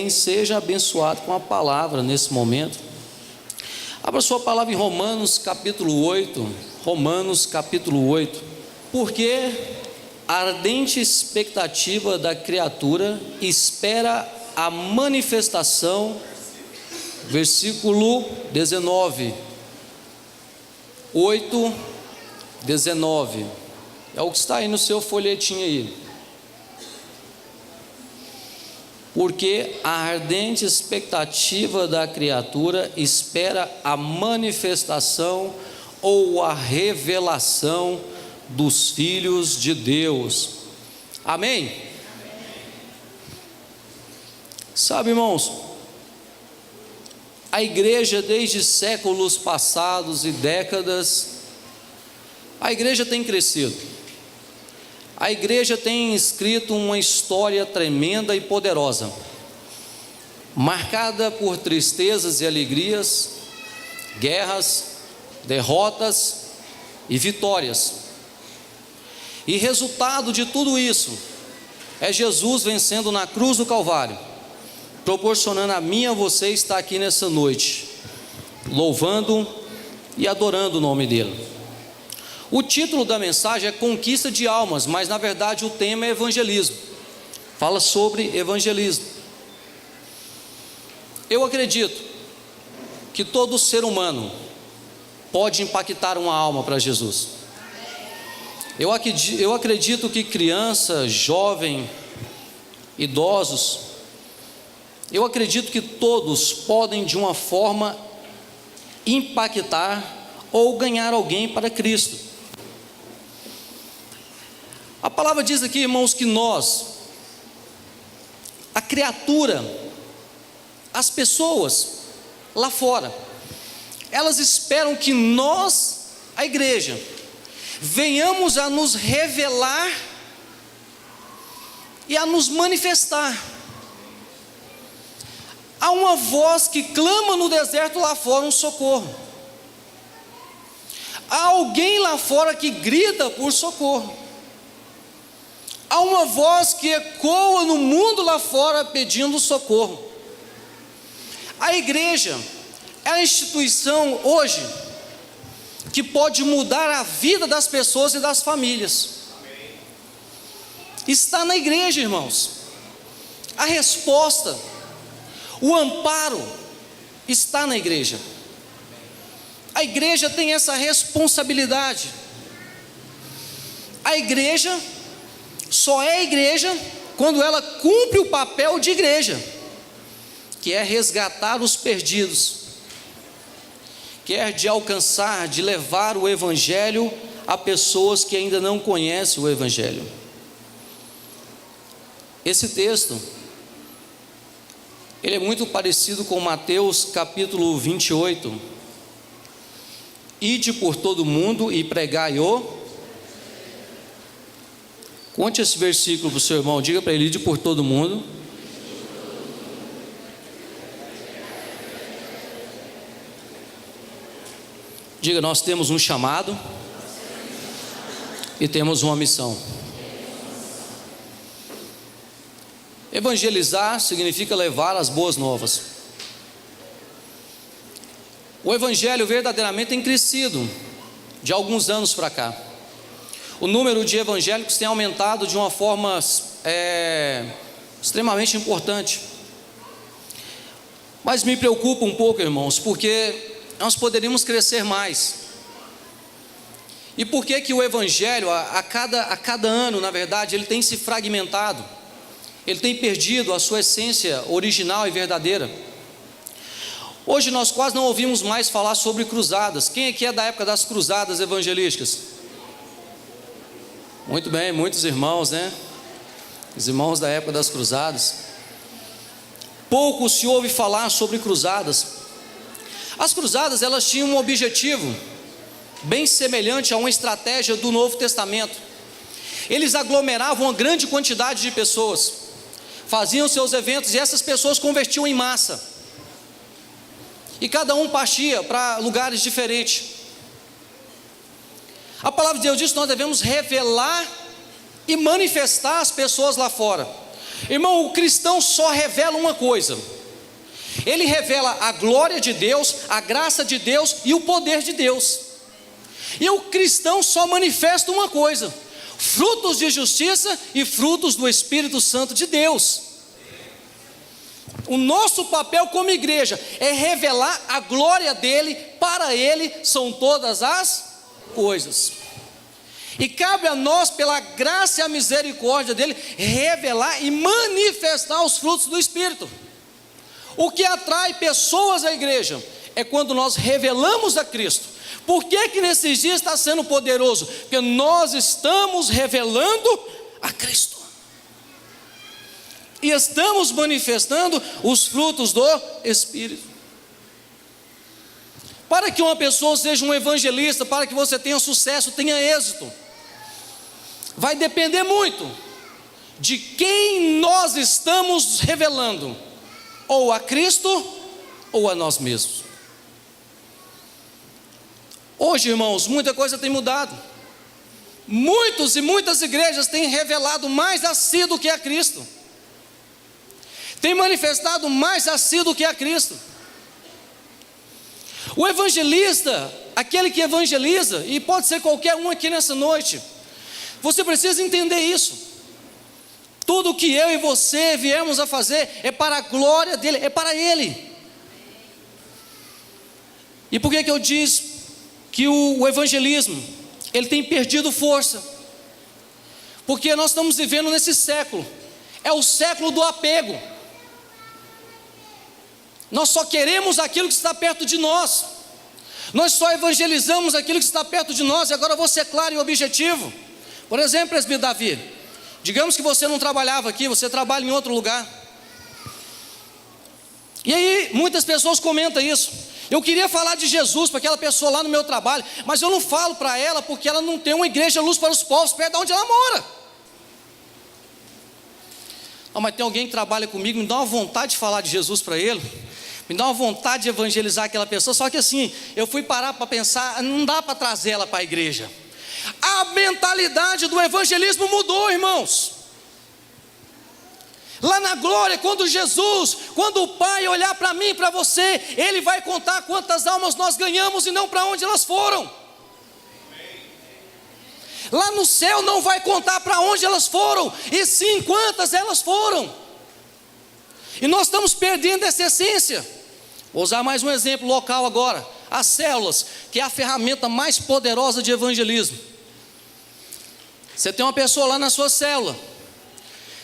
seja abençoado com a palavra nesse momento. Abra sua palavra em Romanos capítulo 8. Romanos capítulo 8. Porque a ardente expectativa da criatura espera a manifestação, versículo 19. 8, 19. É o que está aí no seu folhetinho aí. Porque a ardente expectativa da criatura espera a manifestação ou a revelação dos filhos de Deus. Amém? Sabe, irmãos, a igreja desde séculos passados e décadas, a igreja tem crescido. A igreja tem escrito uma história tremenda e poderosa, marcada por tristezas e alegrias, guerras, derrotas e vitórias. E resultado de tudo isso é Jesus vencendo na cruz do Calvário, proporcionando a mim e a você estar aqui nessa noite, louvando e adorando o nome dele. O título da mensagem é Conquista de Almas, mas na verdade o tema é evangelismo. Fala sobre evangelismo. Eu acredito que todo ser humano pode impactar uma alma para Jesus. Eu acredito que criança, jovem, idosos, eu acredito que todos podem de uma forma impactar ou ganhar alguém para Cristo. A palavra diz aqui, irmãos, que nós, a criatura, as pessoas lá fora, elas esperam que nós, a igreja, venhamos a nos revelar e a nos manifestar. Há uma voz que clama no deserto lá fora um socorro. Há alguém lá fora que grita por socorro. Há uma voz que ecoa no mundo lá fora pedindo socorro. A igreja é a instituição hoje que pode mudar a vida das pessoas e das famílias. Está na igreja, irmãos. A resposta, o amparo está na igreja. A igreja tem essa responsabilidade. A igreja só é igreja quando ela cumpre o papel de igreja, que é resgatar os perdidos, que é de alcançar, de levar o evangelho a pessoas que ainda não conhecem o evangelho. Esse texto, ele é muito parecido com Mateus capítulo 28. Ide por todo mundo e pregai o... Conte esse versículo para o seu irmão, diga para ele: ide por todo mundo. Diga: nós temos um chamado e temos uma missão. Evangelizar significa levar as boas novas. O evangelho verdadeiramente tem crescido de alguns anos para cá. O número de evangélicos tem aumentado de uma forma extremamente importante. Mas me preocupa um pouco, irmãos, porque nós poderíamos crescer mais. E por que o evangelho, a cada ano, na verdade, ele tem se fragmentado? Ele tem perdido a sua essência original e verdadeira. Hoje nós quase não ouvimos mais falar sobre cruzadas. Quem aqui é da época das cruzadas evangelísticas? Muito bem, muitos irmãos, né? Os irmãos da época das cruzadas. Pouco se ouve falar sobre cruzadas. As cruzadas, elas tinham um objetivo bem semelhante a uma estratégia do Novo Testamento. Eles aglomeravam uma grande quantidade de pessoas, faziam seus eventos e essas pessoas convertiam em massa. E cada um partia para lugares diferentes. A palavra de Deus diz que nós devemos revelar e manifestar as pessoas lá fora. Irmão, o cristão só revela uma coisa: ele revela a glória de Deus, a graça de Deus e o poder de Deus. E o cristão só manifesta uma coisa: frutos de justiça e frutos do Espírito Santo de Deus. O nosso papel como igreja é revelar a glória dele, para ele são todas as coisas. E cabe a nós, pela graça e a misericórdia dele, revelar e manifestar os frutos do Espírito. O que atrai pessoas à igreja é quando nós revelamos a Cristo. Por que que nesses dias está sendo poderoso? Porque nós estamos revelando a Cristo. E estamos manifestando os frutos do Espírito. Para que uma pessoa seja um evangelista, para que você tenha sucesso, tenha êxito, vai depender muito de quem nós estamos revelando, ou a Cristo, ou a nós mesmos. Hoje, irmãos, muita coisa tem mudado. Muitos e muitas igrejas têm revelado mais a si do que a Cristo, têm manifestado mais a si do que a Cristo. O evangelista, aquele que evangeliza, e pode ser qualquer um aqui nessa noite, você precisa entender isso. Tudo que eu e você viemos a fazer é para a glória dele, é para ele. E por que eu disse que o evangelismo, ele tem perdido força? Porque nós estamos vivendo nesse século, é o século do apego. Nós só queremos aquilo que está perto de nós, nós só evangelizamos aquilo que está perto de nós. E agora eu vou ser claro e objetivo. Por exemplo, presbítero Davi, digamos que você não trabalhava aqui, você trabalha em outro lugar, e aí muitas pessoas comentam isso: eu queria falar de Jesus para aquela pessoa lá no meu trabalho, mas eu não falo para ela porque ela não tem uma igreja Luz para os Povos perto de onde ela mora. Oh, mas tem alguém que trabalha comigo, me dá uma vontade de falar de Jesus para ele, me dá uma vontade de evangelizar aquela pessoa, só que assim, eu fui parar para pensar, não dá para trazer ela para a igreja. A mentalidade do evangelismo mudou, irmãos. Lá na glória, quando o Pai olhar para mim e para você, Ele vai contar quantas almas nós ganhamos e não para onde elas foram. Lá no céu não vai contar para onde elas foram, e sim quantas elas foram. E nós estamos perdendo essa essência. Vou usar mais um exemplo local agora: as células, que é a ferramenta mais poderosa de evangelismo. Você tem uma pessoa lá na sua célula,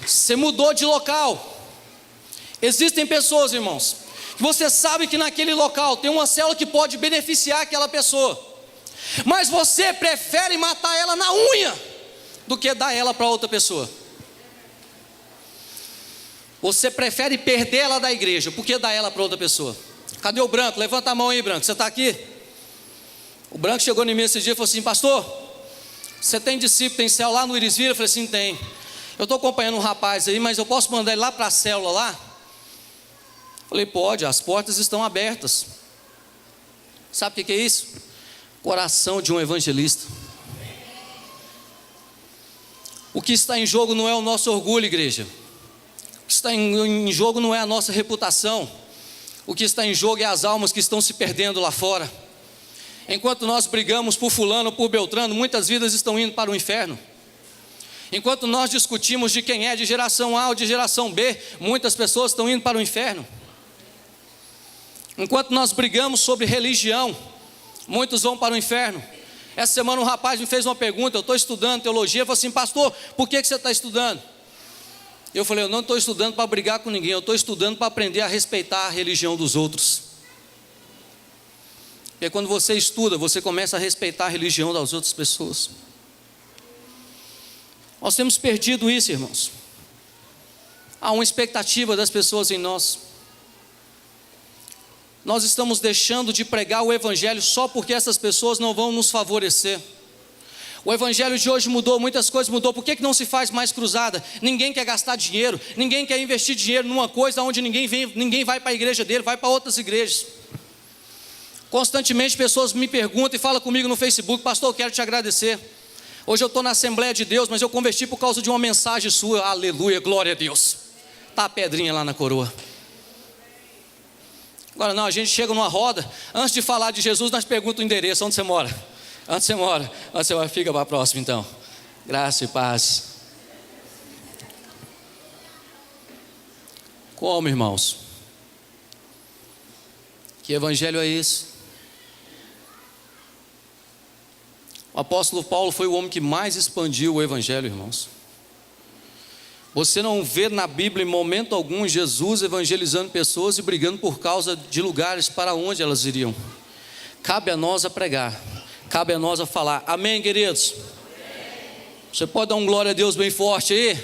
você mudou de local. Existem pessoas, irmãos, que você sabe que naquele local tem uma célula que pode beneficiar aquela pessoa, mas você prefere matar ela na unha do que dar ela para outra pessoa. Você prefere perder ela da igreja, porque dar ela para outra pessoa. Cadê o Branco? Levanta a mão aí, Branco, você está aqui? O Branco chegou em mim esse dia e falou assim: pastor, você tem discípulo, tem célula lá no Irisvira? Eu falei assim: tem. Eu estou acompanhando um rapaz aí, mas eu posso mandar ele lá para a célula lá? Falei: pode, as portas estão abertas. Sabe o que é isso? Coração de um evangelista. O que está em jogo não é o nosso orgulho, igreja. O que está em jogo não é a nossa reputação. O que está em jogo é as almas que estão se perdendo lá fora. Enquanto nós brigamos por fulano, por Beltrano, muitas vidas estão indo para o inferno. Enquanto nós discutimos de quem é de geração A ou de geração B, muitas pessoas estão indo para o inferno. Enquanto nós brigamos sobre religião, muitos vão para o inferno. Essa semana um rapaz me fez uma pergunta: eu estou estudando teologia. Eu falei assim: pastor, por que você está estudando? Eu falei: eu não estou estudando para brigar com ninguém, eu estou estudando para aprender a respeitar a religião dos outros. Porque quando você estuda, você começa a respeitar a religião das outras pessoas. Nós temos perdido isso, irmãos. Há uma expectativa das pessoas em nós. Nós estamos deixando de pregar o evangelho só porque essas pessoas não vão nos favorecer. O evangelho de hoje mudou, muitas coisas mudou. Por que não se faz mais cruzada? Ninguém quer gastar dinheiro, ninguém quer investir dinheiro numa coisa onde ninguém vai para a igreja dele, vai para outras igrejas. Constantemente pessoas me perguntam e falam comigo no Facebook: pastor, eu quero te agradecer. Hoje eu estou na Assembleia de Deus, mas eu converti por causa de uma mensagem sua. Aleluia, glória a Deus. tá a pedrinha lá na coroa. Agora não, a gente chega numa roda, antes de falar de Jesus, nós perguntamos o endereço, onde você mora? Onde você mora? Onde você mora? Fica para a próxima então. Graça e paz. Como, irmãos? Que evangelho é esse? O apóstolo Paulo foi o homem que mais expandiu o evangelho, irmãos. Você não vê na Bíblia em momento algum Jesus evangelizando pessoas e brigando por causa de lugares para onde elas iriam. Cabe a nós a pregar, cabe a nós a falar. Amém, queridos? Amém. Você pode dar um glória a Deus bem forte aí?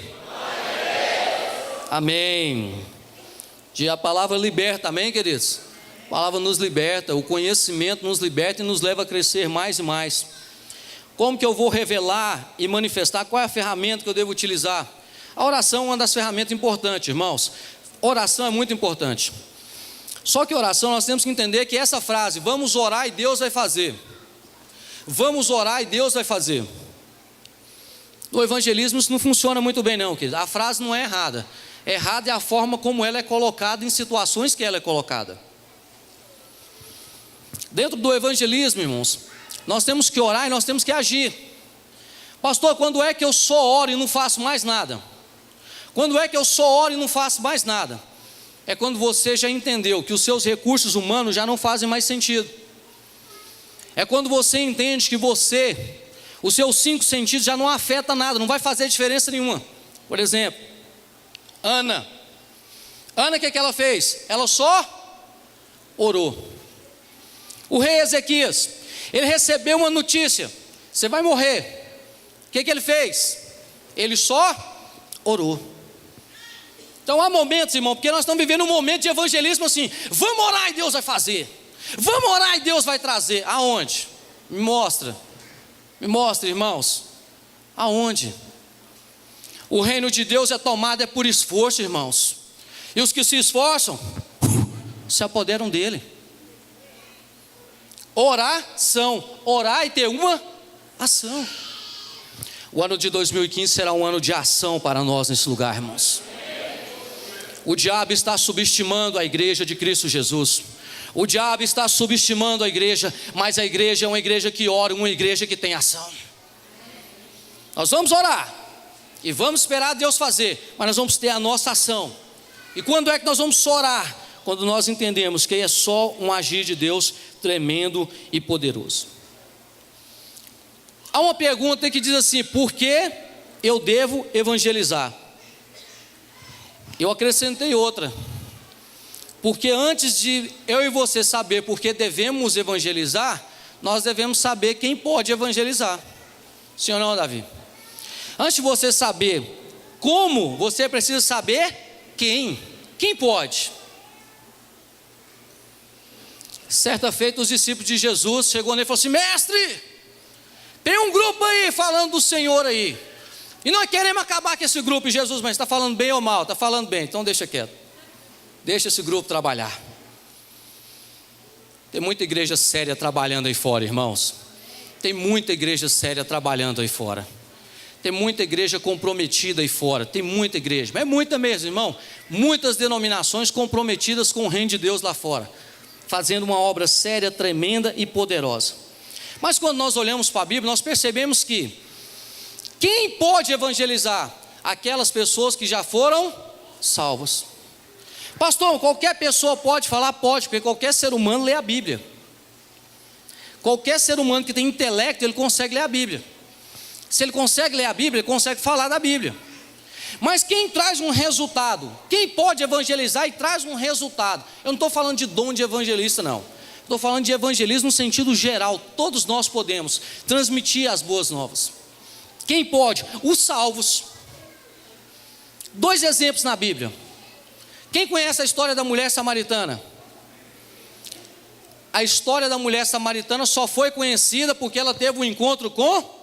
Amém. A palavra liberta, amém, queridos? A palavra nos liberta, o conhecimento nos liberta e nos leva a crescer mais e mais. Como que eu vou revelar e manifestar? Qual é a ferramenta que eu devo utilizar? A oração é uma das ferramentas importantes, irmãos. Oração é muito importante. Só que oração, nós temos que entender que essa frase, vamos orar e Deus vai fazer. Vamos orar e Deus vai fazer. No evangelismo isso não funciona muito bem não, querido. A frase não é errada. Errada é a forma como ela é colocada em situações que ela é colocada. Dentro do evangelismo, irmãos, nós temos que orar e nós temos que agir. Pastor, quando é que eu só oro e não faço mais nada? Quando é que eu só oro e não faço mais nada? É quando você já entendeu que os seus recursos humanos já não fazem mais sentido. É quando você entende que os seus 5 sentidos já não afetam nada, não vai fazer diferença nenhuma. Por exemplo, Ana, o que ela fez? Ela só orou. O rei Ezequias, ele recebeu uma notícia: você vai morrer. O que ele fez? Ele só orou. Então há momentos, irmão, porque nós estamos vivendo um momento de evangelismo assim, vamos orar e Deus vai fazer, vamos orar e Deus vai trazer. Aonde? Me mostra, irmãos, aonde? O reino de Deus é tomado por esforço, irmãos, e os que se esforçam, se apoderam dele. Oração, orar e ter uma ação. O ano de 2015 será um ano de ação para nós nesse lugar, irmãos. O diabo está subestimando a igreja de Cristo Jesus. O diabo está subestimando a igreja, mas a igreja é uma igreja que ora, uma igreja que tem ação. Nós vamos orar e vamos esperar Deus fazer, mas nós vamos ter a nossa ação. E quando é que nós vamos orar? Quando nós entendemos que é só um agir de Deus tremendo e poderoso. Há uma pergunta que diz assim: por que eu devo evangelizar? Eu acrescentei outra: porque antes de eu e você saber por que devemos evangelizar, nós devemos saber quem pode evangelizar. Sim ou não, Davi? Antes de você saber como, você precisa saber quem pode. Certa feita, os discípulos de Jesus chegou nele e falou assim: mestre, tem um grupo aí falando do Senhor aí, e nós queremos acabar com esse grupo. E Jesus, mas está falando bem ou mal? Está falando bem, então deixa quieto, deixa esse grupo trabalhar. Tem muita igreja séria trabalhando aí fora, irmãos. Tem muita igreja séria trabalhando aí fora. Tem muita igreja comprometida aí fora. Tem muita igreja, mas é muita mesmo, irmão. Muitas denominações comprometidas com o reino de Deus lá fora, fazendo uma obra séria, tremenda e poderosa. Mas quando nós olhamos para a Bíblia, nós percebemos que quem pode evangelizar? Aquelas pessoas que já foram salvas. Pastor, qualquer pessoa pode falar? Pode, porque qualquer ser humano lê a Bíblia. Qualquer ser humano que tem intelecto, ele consegue ler a Bíblia. Se ele consegue ler a Bíblia, ele consegue falar da Bíblia. Mas quem traz um resultado? Quem pode evangelizar e traz um resultado? Eu não estou falando de dom de evangelista, não. Estou falando de evangelismo no sentido geral. Todos nós podemos transmitir as boas novas. Quem pode? Os salvos. 2 exemplos na Bíblia. Quem conhece a história da mulher samaritana? A história da mulher samaritana só foi conhecida porque ela teve um encontro com...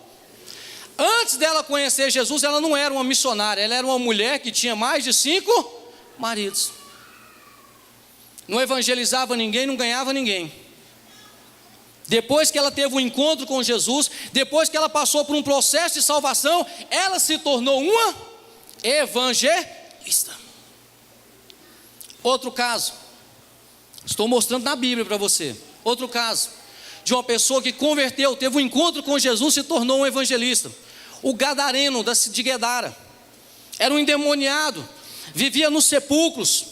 Antes dela conhecer Jesus, ela não era uma missionária, ela era uma mulher que tinha mais de 5 maridos. Não evangelizava ninguém, não ganhava ninguém. Depois que ela teve um encontro com Jesus, depois que ela passou por um processo de salvação, ela se tornou uma evangelista. Outro caso, estou mostrando na Bíblia para você. Outro caso, de uma pessoa que converteu, teve um encontro com Jesus, se tornou um evangelista. O gadareno de Gadara, era um endemoniado, vivia nos sepulcros.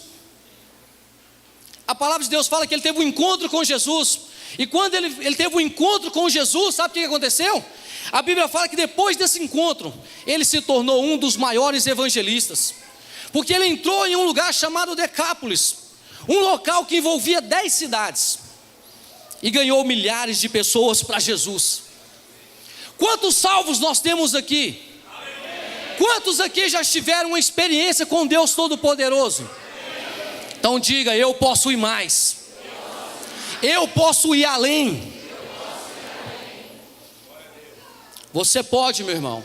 A palavra de Deus fala que ele teve um encontro com Jesus, e quando ele teve um encontro com Jesus, sabe o que aconteceu? A Bíblia fala que depois desse encontro, ele se tornou um dos maiores evangelistas, porque ele entrou em um lugar chamado Decápolis, um local que envolvia 10 cidades, e ganhou milhares de pessoas para Jesus. Quantos salvos nós temos aqui? Quantos aqui já tiveram uma experiência com Deus Todo-Poderoso? Então diga: eu posso ir mais, eu posso ir além. Você pode, meu irmão,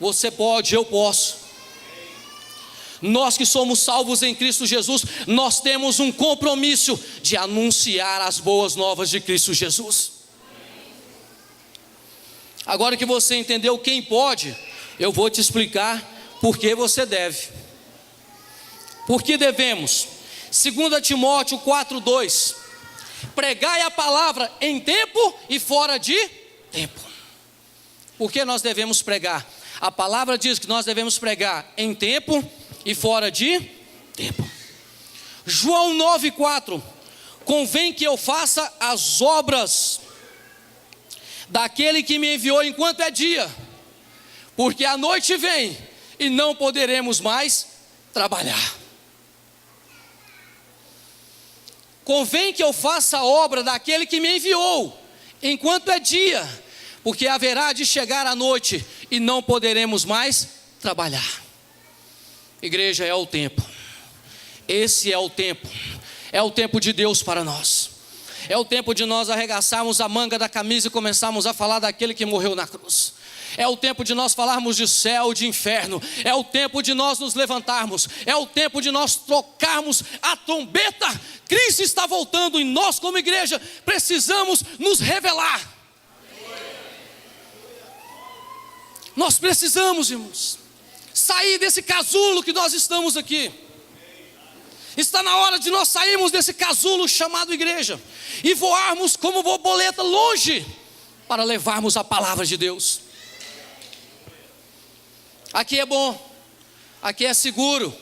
você pode, eu posso. Nós que somos salvos em Cristo Jesus, nós temos um compromisso de anunciar as boas novas de Cristo Jesus. Agora que você entendeu quem pode, eu vou te explicar por que você deve. Por que devemos? 2 Timóteo 4:2, pregai a palavra em tempo e fora de tempo. Por que nós devemos pregar? A palavra diz que nós devemos pregar em tempo e fora de tempo. João 9:4, convém que eu faça as obras daquele que me enviou enquanto é dia, porque a noite vem e não poderemos mais trabalhar. Convém que eu faça a obra daquele que me enviou enquanto é dia, porque haverá de chegar a noite e não poderemos mais trabalhar. Igreja, é o tempo. Esse é o tempo. É o tempo de Deus para nós. É o tempo de nós arregaçarmos a manga da camisa e começarmos a falar daquele que morreu na cruz. É o tempo de nós falarmos de céu, de inferno. É o tempo de nós nos levantarmos. É o tempo de nós tocarmos a trombeta. Cristo está voltando e nós, como igreja, precisamos nos revelar. Nós precisamos, irmãos, sair desse casulo que nós estamos aqui. Está na hora de nós sairmos desse casulo chamado igreja e voarmos como borboleta longe para levarmos a palavra de Deus. Aqui é bom, aqui é seguro,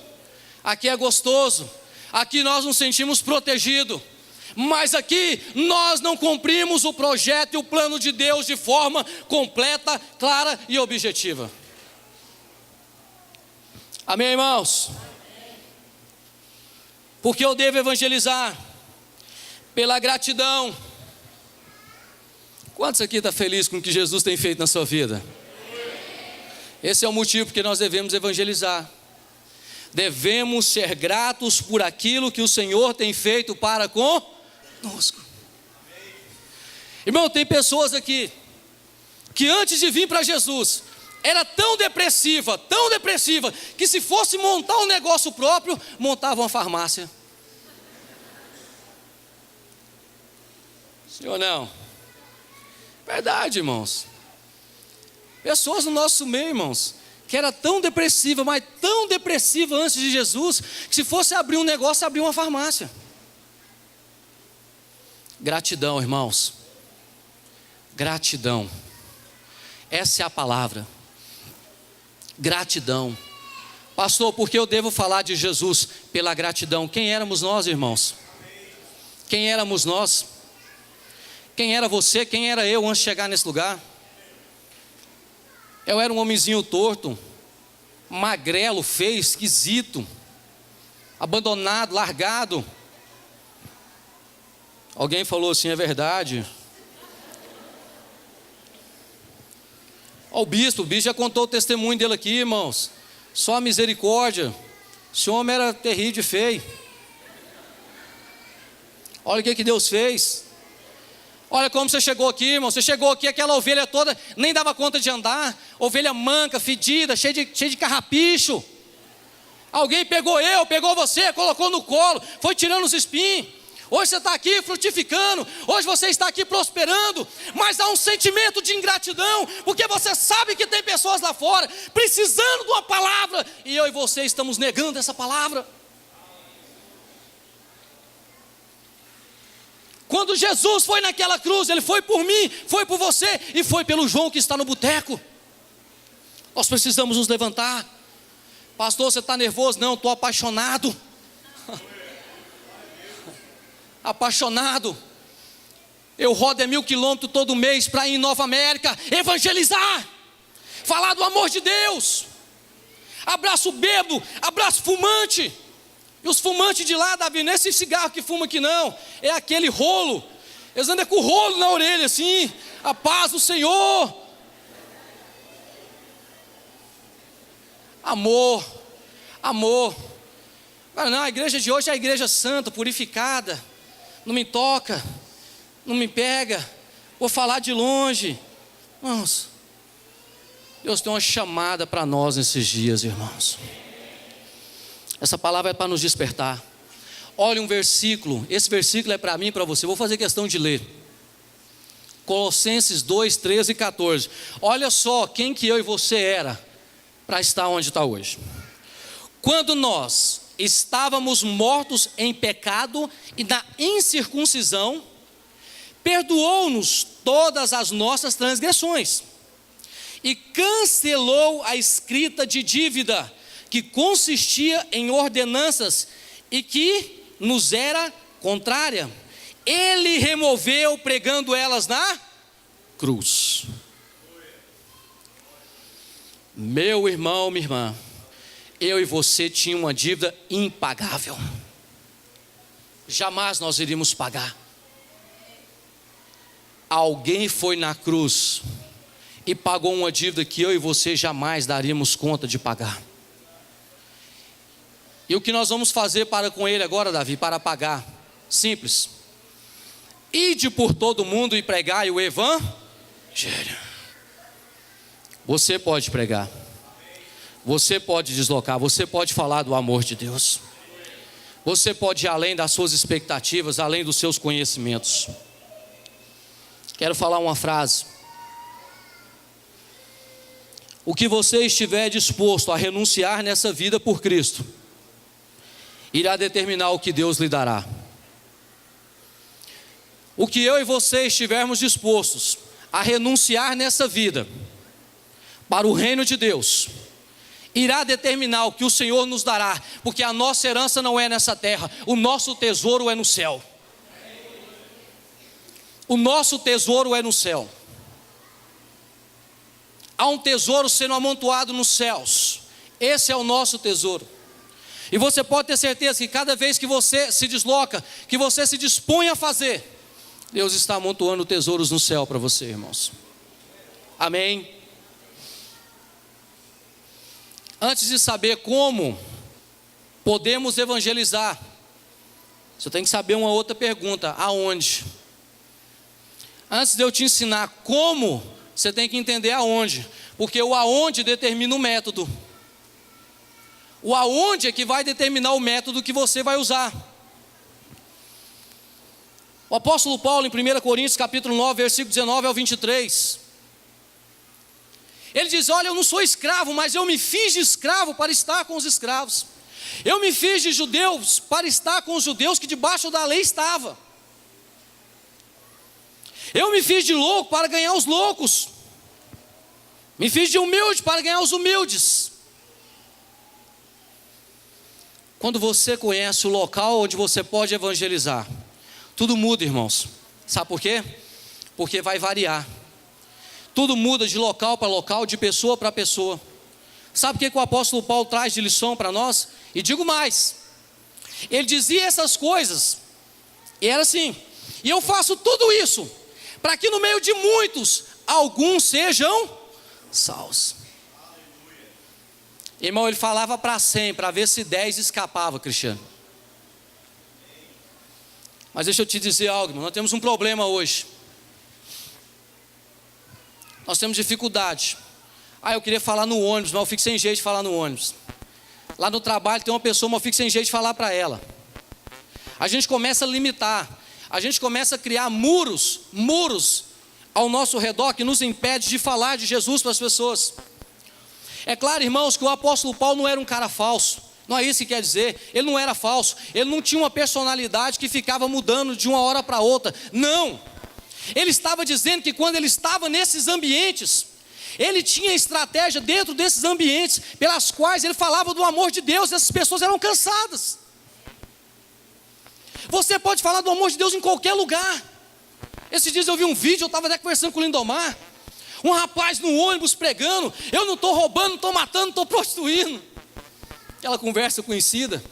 aqui é gostoso, aqui nós nos sentimos protegidos, mas aqui nós não cumprimos o projeto e o plano de Deus de forma completa, clara e objetiva. Amém, irmãos? Porque eu devo evangelizar pela gratidão. Quantos aqui estão felizes com o que Jesus tem feito na sua vida? Esse é o motivo porque nós devemos evangelizar. Devemos ser gratos por aquilo que o Senhor tem feito para conosco. Irmão, tem pessoas aqui que antes de vir para Jesus era tão depressiva, que se fosse montar um negócio próprio, montava uma farmácia. Sim ou não? Verdade, irmãos. Pessoas no nosso meio, irmãos, que era tão depressiva, mas tão depressiva antes de Jesus, que se fosse abrir um negócio, abrir uma farmácia. Gratidão, irmãos. Gratidão. Essa é a palavra. Gratidão. Pastor, por que eu devo falar de Jesus? Pela gratidão. Quem éramos nós, irmãos? Quem éramos nós? Quem era você? Quem era eu antes de chegar nesse lugar? Eu era um homenzinho torto, magrelo, feio, esquisito, abandonado, largado. Alguém falou assim, é verdade. Ó, o bispo já contou o testemunho dele aqui, irmãos. Só a misericórdia. Esse homem era terrível e feio. Olha o que Deus fez. Olha como você chegou aqui, irmão. Você chegou aqui, aquela ovelha toda nem dava conta de andar. Ovelha manca, fedida, cheia de carrapicho. Alguém pegou você, colocou no colo, foi tirando os espinhos. Hoje você está aqui frutificando, hoje você está aqui prosperando, mas há um sentimento de ingratidão, porque você sabe que tem pessoas lá fora precisando de uma palavra, e eu e você estamos negando essa palavra. Quando Jesus foi naquela cruz, Ele foi por mim, foi por você e foi pelo João que está no boteco. Nós precisamos nos levantar. Pastor, você está nervoso? Não, estou apaixonado. Apaixonado. Eu rodo 1.000 quilômetros todo mês para ir em Nova América, evangelizar, falar do amor de Deus. Abraço bêbado, abraço fumante. E os fumantes de lá, Davi, não é esse cigarro que fuma aqui não, é aquele rolo. Eles andam com o rolo na orelha assim, a paz do Senhor. Amor, amor. Não, a igreja de hoje é a igreja santa, purificada. Não me toca, não me pega, vou falar de longe. Irmãos, Deus tem uma chamada para nós nesses dias, irmãos. Essa palavra é para nos despertar. Olha um versículo, esse versículo é para mim e para você, vou fazer questão de ler. Colossenses 2, 13 e 14. Olha só quem que eu e você era para estar onde está hoje. Quando nós estávamos mortos em pecado e na incircuncisão, perdoou-nos todas as nossas transgressões e cancelou a escrita de dívida que consistia em ordenanças e que nos era contrária. Ele removeu pregando elas na cruz. Meu irmão, minha irmã, eu e você tínhamos uma dívida impagável. Jamais nós iríamos pagar. Alguém foi na cruz e pagou uma dívida que eu e você jamais daríamos conta de pagar. E o que nós vamos fazer para com ele agora, Davi, para pagar? Simples. Ide por todo mundo e pregai o evangelho. Você pode pregar. Você pode deslocar, você pode falar do amor de Deus. Você pode ir além das suas expectativas, além dos seus conhecimentos. Quero falar uma frase. O que você estiver disposto a renunciar nessa vida por Cristo, irá determinar o que Deus lhe dará. O que eu e você estivermos dispostos a renunciar nessa vida, para o reino de Deus, irá determinar o que o Senhor nos dará, porque a nossa herança não é nessa terra, o nosso tesouro é no céu. O nosso tesouro é no céu. Há um tesouro sendo amontoado nos céus. Esse é o nosso tesouro. E você pode ter certeza que cada vez que você se desloca, que você se dispõe a fazer, Deus está amontoando tesouros no céu para você, irmãos. Amém? Antes de saber como podemos evangelizar, você tem que saber uma outra pergunta: aonde? Antes de eu te ensinar como, você tem que entender aonde, porque o aonde determina o método. O aonde é que vai determinar o método que você vai usar. O apóstolo Paulo, em 1 Coríntios capítulo 9, versículo 19 ao 23, ele diz: olha, eu não sou escravo, mas eu me fiz de escravo para estar com os escravos. Eu me fiz de judeus para estar com os judeus que debaixo da lei estava. Eu me fiz de louco para ganhar os loucos. Me fiz de humilde para ganhar os humildes. Quando você conhece o local onde você pode evangelizar, tudo muda, irmãos. Sabe por quê? Porque vai variar. Tudo muda de local para local, de pessoa para pessoa. Sabe o que o apóstolo Paulo traz de lição para nós? E digo mais, ele dizia essas coisas, e era assim: e eu faço tudo isso, para que no meio de muitos, alguns sejam salvos. Irmão, ele falava para 100, para ver se 10 escapava, Cristiano. Mas deixa eu te dizer algo, irmão, nós temos um problema hoje. Nós temos dificuldade. Eu queria falar no ônibus, mas eu fico sem jeito de falar no ônibus. Lá no trabalho tem uma pessoa, mas eu fico sem jeito de falar para ela. A gente começa a limitar, a gente começa a criar muros ao nosso redor que nos impede de falar de Jesus para as pessoas. É claro, irmãos, que o apóstolo Paulo não era um cara falso. Não é isso que quer dizer. Ele não era falso, ele não tinha uma personalidade que ficava mudando de uma hora para outra. Não. Ele estava dizendo que quando ele estava nesses ambientes, ele tinha estratégia dentro desses ambientes, pelas quais ele falava do amor de Deus. Essas pessoas eram cansadas. Você pode falar do amor de Deus em qualquer lugar. Esses dias eu vi um vídeo, eu estava até conversando com o Lindomar, um rapaz no ônibus pregando: eu não estou roubando, não estou matando, não estou prostituindo. Aquela conversa conhecida.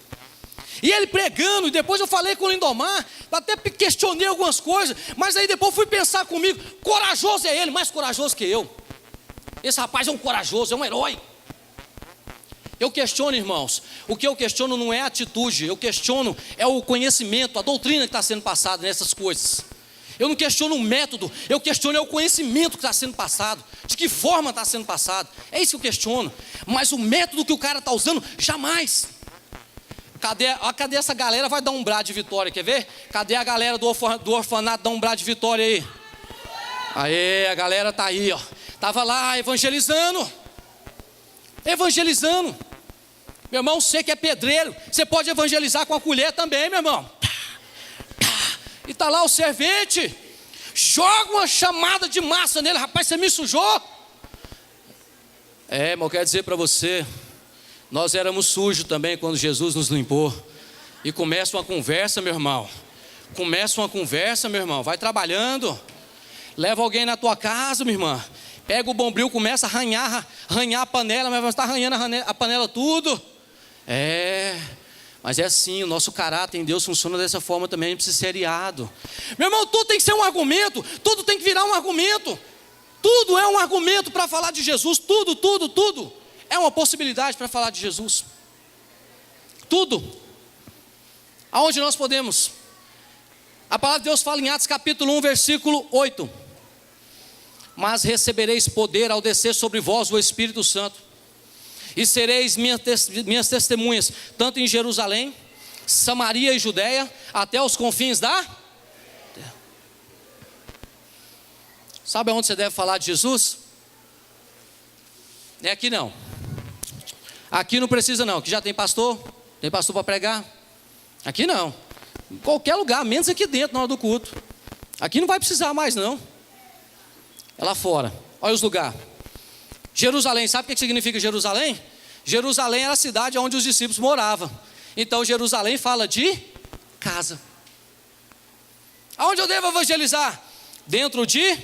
E ele pregando, e depois eu falei com o Lindomar, até questionei algumas coisas, mas aí depois fui pensar comigo: corajoso é ele, mais corajoso que eu. Esse rapaz é um corajoso, é um herói. Eu questiono, irmãos, o que eu questiono não é a atitude, eu questiono é o conhecimento, a doutrina que está sendo passada nessas coisas. Eu não questiono o método, eu questiono é o conhecimento que está sendo passado, de que forma está sendo passado. É isso que eu questiono. Mas o método que o cara está usando, jamais. Cadê essa galera? Vai dar um brado de vitória, quer ver? Cadê a galera do orfanato dar um brado de vitória aí? Aê, a galera está aí, ó. Estava lá evangelizando. Meu irmão, você que é pedreiro, você pode evangelizar com a colher também, meu irmão. E está lá o servente, joga uma chamada de massa nele: rapaz, você me sujou. Mas eu quero dizer para você, nós éramos sujos também quando Jesus nos limpou. E começa uma conversa, meu irmão. Vai trabalhando. Leva alguém na tua casa, minha irmã. Pega o bombril, começa a arranhar a panela, mas você está arranhando a panela tudo. Mas é assim, o nosso caráter em Deus funciona dessa forma também. A gente precisa ser ariado. Meu irmão, tudo tem que ser um argumento, tudo tem que virar um argumento. Tudo é um argumento para falar de Jesus. Tudo é uma possibilidade para falar de Jesus. Tudo. Aonde nós podemos? A palavra de Deus fala em Atos capítulo 1, versículo 8: mas recebereis poder ao descer sobre vós o Espírito Santo, e sereis minhas testemunhas, tanto em Jerusalém, Samaria e Judéia, até os confins da terra. Sabe aonde você deve falar de Jesus? É aqui não. Aqui não precisa não, que já tem pastor para pregar. Aqui não. Em qualquer lugar, menos aqui dentro na hora do culto. Aqui não vai precisar mais não. É lá fora. Olha os lugares. Jerusalém, sabe o que significa Jerusalém? Jerusalém era a cidade onde os discípulos moravam. Então Jerusalém fala de casa. Aonde eu devo evangelizar? Dentro de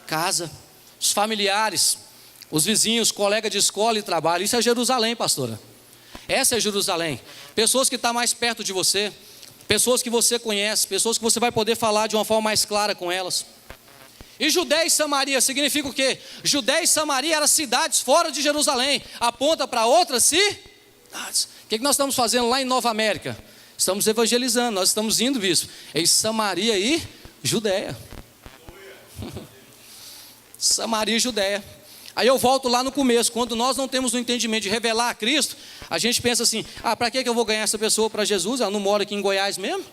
casa. Os familiares, os vizinhos, colegas de escola e trabalho. Isso é Jerusalém, pastora. Essa é Jerusalém. Pessoas que estão mais perto de você, pessoas que você conhece, pessoas que você vai poder falar de uma forma mais clara com elas. E Judéia e Samaria significa o quê? Judéia e Samaria eram cidades fora de Jerusalém, aponta para outras cidades. O que nós estamos fazendo lá em Nova América? Estamos evangelizando, nós estamos indo, bispo, em Samaria e Judéia. Samaria e Judéia. Aí eu volto lá no começo, quando nós não temos o entendimento de revelar a Cristo, a gente pensa assim: para que eu vou ganhar essa pessoa para Jesus? Ela não mora aqui em Goiás mesmo?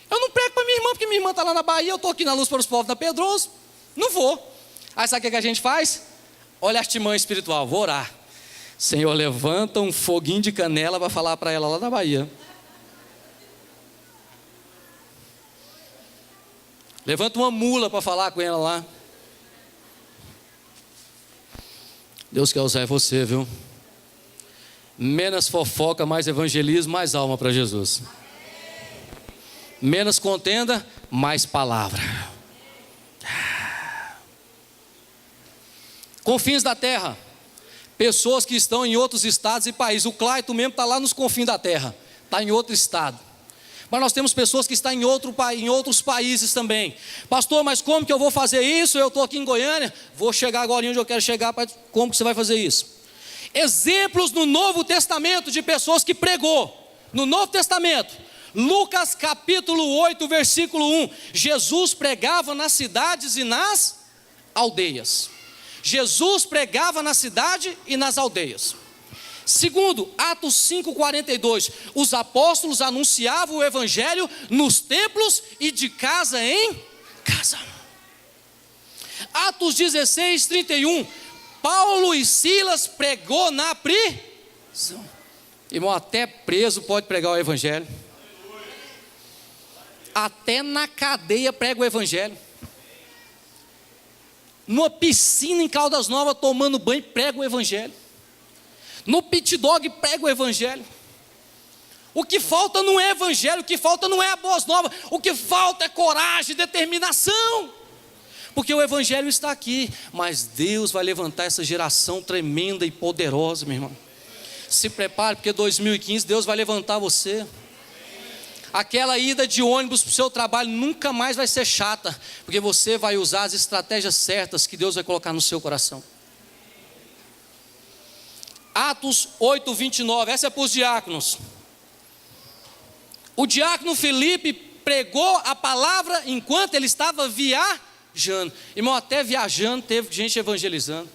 Eu não prego para minha irmã, porque minha irmã está lá na Bahia, eu estou aqui na Luz para os Povos da Pedroso. Não vou. Aí sabe o que a gente faz? Olha a artimanha espiritual, vou orar. Senhor, levanta um foguinho de canela para falar para ela lá na Bahia. Levanta uma mula para falar com ela lá. Deus quer usar você, viu? Menos fofoca, mais evangelismo, mais alma para Jesus. Menos contenda, mais palavra. Confins da terra. Pessoas que estão em outros estados e países. O Clayton mesmo está lá nos confins da terra. Está em outro estado. Mas nós temos pessoas que estão em outros países também. Pastor, mas como que eu vou fazer isso? Eu estou aqui em Goiânia. Vou chegar agora onde eu quero chegar. Como que você vai fazer isso? Exemplos no Novo Testamento de pessoas que pregou. No Novo Testamento. Lucas capítulo 8, versículo 1. Jesus pregava nas cidades e nas aldeias. Jesus pregava na cidade e nas aldeias. Segundo, Atos 5,42, os apóstolos anunciavam o evangelho nos templos e de casa em casa. Atos 16:31, Paulo e Silas pregou na prisão. Irmão, até preso pode pregar o evangelho. Até na cadeia prega o evangelho. Numa piscina em Caldas Novas tomando banho, prega o evangelho. No pit dog prega o evangelho. O que falta não é evangelho, o que falta não é a boas novas, o que falta é coragem, determinação. Porque o evangelho está aqui, mas Deus vai levantar essa geração tremenda e poderosa, meu irmão. Se prepare, porque 2015 Deus vai levantar você. Aquela ida de ônibus para o seu trabalho nunca mais vai ser chata, porque você vai usar as estratégias certas que Deus vai colocar no seu coração. Atos 8:29, essa é para os diáconos. O diácono Filipe pregou a palavra enquanto ele estava viajando. Irmão, até viajando teve gente evangelizando.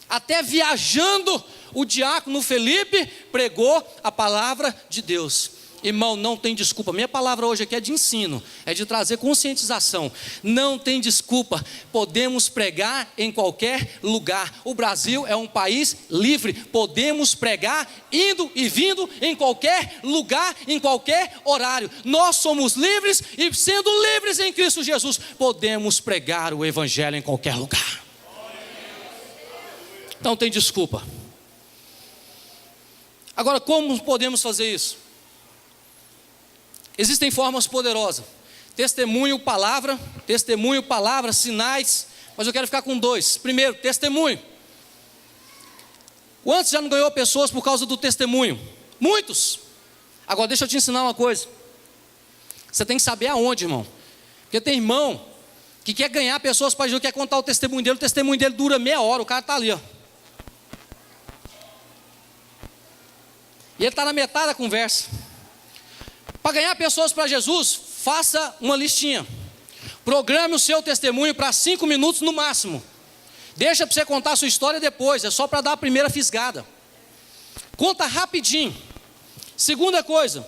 Até viajando o diácono Filipe pregou a palavra de Deus. Irmão, não tem desculpa. Minha palavra hoje aqui é de ensino, é de trazer conscientização. Não tem desculpa. Podemos pregar em qualquer lugar. O Brasil é um país livre. Podemos pregar indo e vindo em qualquer lugar, em qualquer horário. Nós somos livres e, sendo livres em Cristo Jesus, podemos pregar o evangelho em qualquer lugar. Não tem desculpa. Agora, como podemos fazer isso? Existem formas poderosas. Testemunho, palavra, sinais. Mas eu quero ficar com dois. Primeiro, testemunho. Quantos já não ganhou pessoas por causa do testemunho? Muitos. Agora deixa eu te ensinar uma coisa. Você tem que saber aonde, irmão. Porque tem irmão que quer ganhar pessoas para Jesus, quer contar o testemunho dele dura meia hora, o cara está ali, ó. E ele está na metade da conversa. Para ganhar pessoas para Jesus, faça uma listinha. Programe o seu testemunho para 5 minutos no máximo. Deixa para você contar a sua história depois, é só para dar a primeira fisgada. Conta rapidinho. Segunda coisa,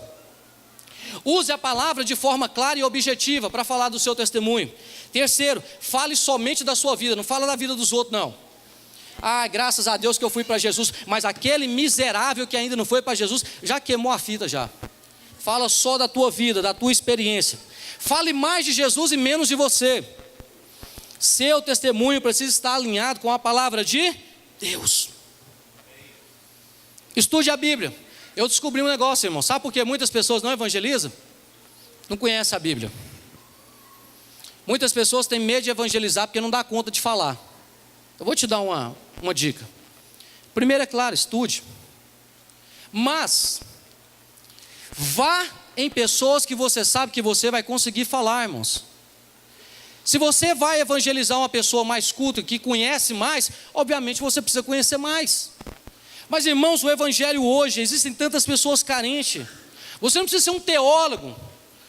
use a palavra de forma clara e objetiva para falar do seu testemunho. Terceiro, fale somente da sua vida, não fala da vida dos outros não. Ah, graças a Deus que eu fui para Jesus, mas aquele miserável que ainda não foi para Jesus, já queimou a fita já. Fala só da tua vida, da tua experiência. Fale mais de Jesus e menos de você. Seu testemunho precisa estar alinhado com a palavra de Deus. Estude a Bíblia. Eu descobri um negócio, irmão. Sabe por que muitas pessoas não evangelizam? Não conhecem a Bíblia. Muitas pessoas têm medo de evangelizar porque não dá conta de falar. Eu vou te dar uma dica. Primeiro, é claro, estude. Mas vá em pessoas que você sabe que você vai conseguir falar, irmãos. Se você vai evangelizar uma pessoa mais culta, que conhece mais, obviamente você precisa conhecer mais. Mas, irmãos, o evangelho hoje, existem tantas pessoas carentes. Você não precisa ser um teólogo.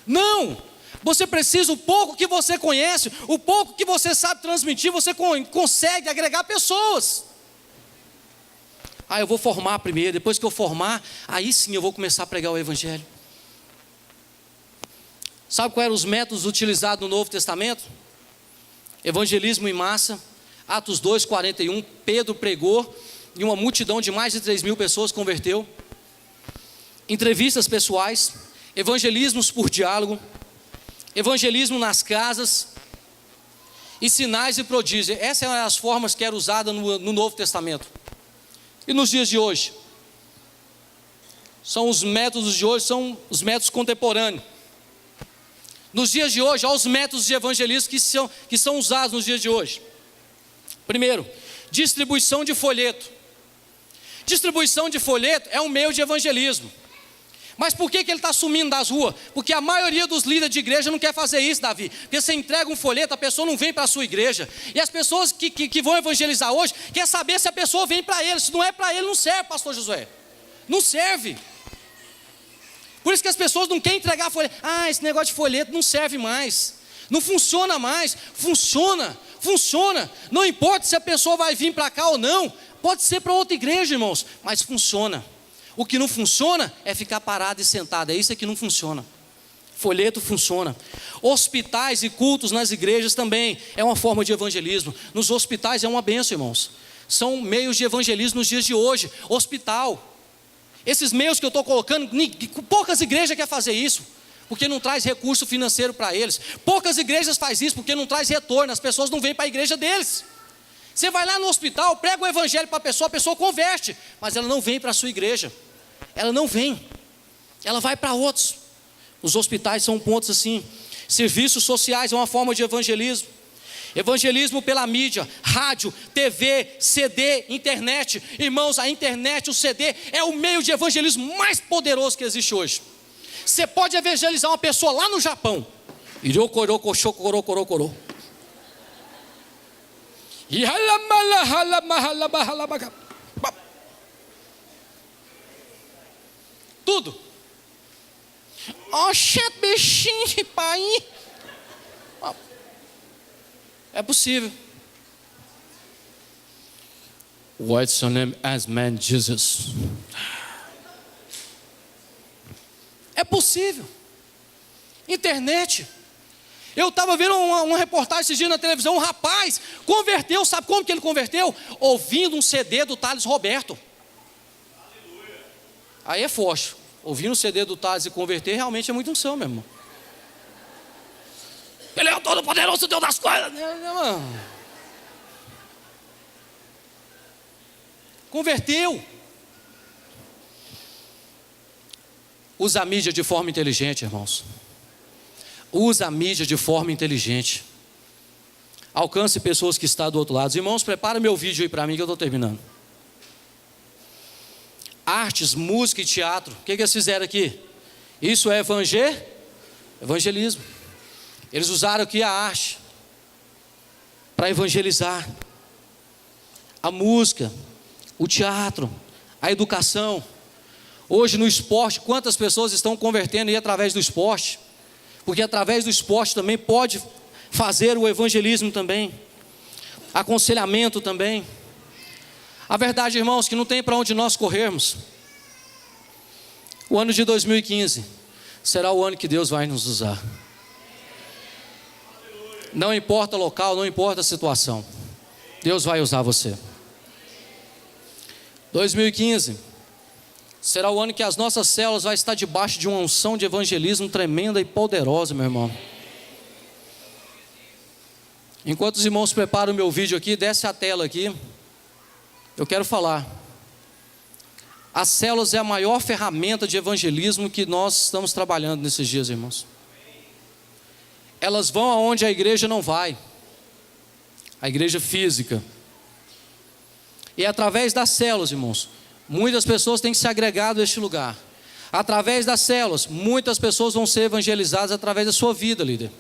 Não. Você precisa, o pouco que você conhece, o pouco que você sabe transmitir, você consegue agregar pessoas. Ah, eu vou formar primeiro, depois que eu formar, aí sim eu vou começar a pregar o evangelho. Sabe quais eram os métodos utilizados no Novo Testamento? Evangelismo em massa. Atos 2:41, Pedro pregou e uma multidão de mais de 3.000 pessoas converteu. Entrevistas pessoais, evangelismos por diálogo, evangelismo nas casas e sinais e prodígios. Essas eram as formas que eram usadas no Novo Testamento. E nos dias de hoje? São os métodos de hoje, são os métodos contemporâneos. Nos dias de hoje, olha os métodos de evangelismo que são usados nos dias de hoje. Primeiro, distribuição de folheto. Distribuição de folheto é um meio de evangelismo. Mas por que ele está sumindo das ruas? Porque a maioria dos líderes de igreja não quer fazer isso, Davi. Porque você entrega um folheto, a pessoa não vem para a sua igreja. E as pessoas que vão evangelizar hoje, quer saber se a pessoa vem para ele. Se não é para ele, não serve, pastor Josué. Não serve. Por isso que as pessoas não querem entregar folheto. Ah, esse negócio de folheto não serve mais. Não funciona mais. Funciona. Não importa se a pessoa vai vir para cá ou não. Pode ser para outra igreja, irmãos. Mas funciona. O que não funciona é ficar parado e sentado. É isso que não funciona. Folheto funciona. Hospitais e cultos nas igrejas também é uma forma de evangelismo. Nos hospitais é uma bênção, irmãos. São meios de evangelismo nos dias de hoje. Hospital. Esses meios que eu estou colocando, poucas igrejas querem fazer isso, porque não traz recurso financeiro para eles. Poucas igrejas fazem isso, porque não traz retorno, as pessoas não vêm para a igreja deles. Você vai lá no hospital, prega o evangelho para a pessoa converte, mas ela não vem para a sua igreja. Ela não vem, ela vai para outros. Os hospitais são pontos assim. Serviços sociais é uma forma de evangelismo. Evangelismo pela mídia, rádio, TV, CD, internet. Irmãos, a internet, o CD é o meio de evangelismo mais poderoso que existe hoje. Você pode evangelizar uma pessoa lá no Japão. Tudo. Oxe, bichinho, pai. É possível. What's your name as man Jesus? É possível. Internet. Eu estava vendo uma reportagem esses dias na televisão. Um rapaz converteu. Sabe como que ele converteu? Ouvindo um CD do Thales Roberto. Aí é forte. Ouvir um CD do Thales e converter realmente é muita unção, meu irmão. Ele é o todo-poderoso Deus das coisas. Converteu. Usa a mídia de forma inteligente, irmãos. Usa a mídia de forma inteligente. Alcance pessoas que estão do outro lado. Irmãos, prepara meu vídeo aí para mim que eu estou terminando. Artes, música e teatro. O que eles fizeram aqui? Isso é evangelismo. Eles usaram aqui a arte para evangelizar. A música, o teatro, a educação. Hoje no esporte, quantas pessoas estão convertendo aí através do esporte? Porque através do esporte também pode fazer o evangelismo também. Aconselhamento também. A verdade, irmãos, que não tem para onde nós corrermos. O ano de 2015 será o ano que Deus vai nos usar. Não importa o local, não importa a situação. Deus vai usar você. 2015 será o ano que as nossas células vão estar debaixo de uma unção de evangelismo tremenda e poderosa, meu irmão. Enquanto os irmãos preparam o meu vídeo aqui, desce a tela aqui. Eu quero falar. As células é a maior ferramenta de evangelismo que nós estamos trabalhando nesses dias, irmãos. Elas vão aonde a igreja não vai. A igreja física. E através das células, irmãos, muitas pessoas têm se agregado a este lugar. Através das células, muitas pessoas vão ser evangelizadas através da sua vida, líder.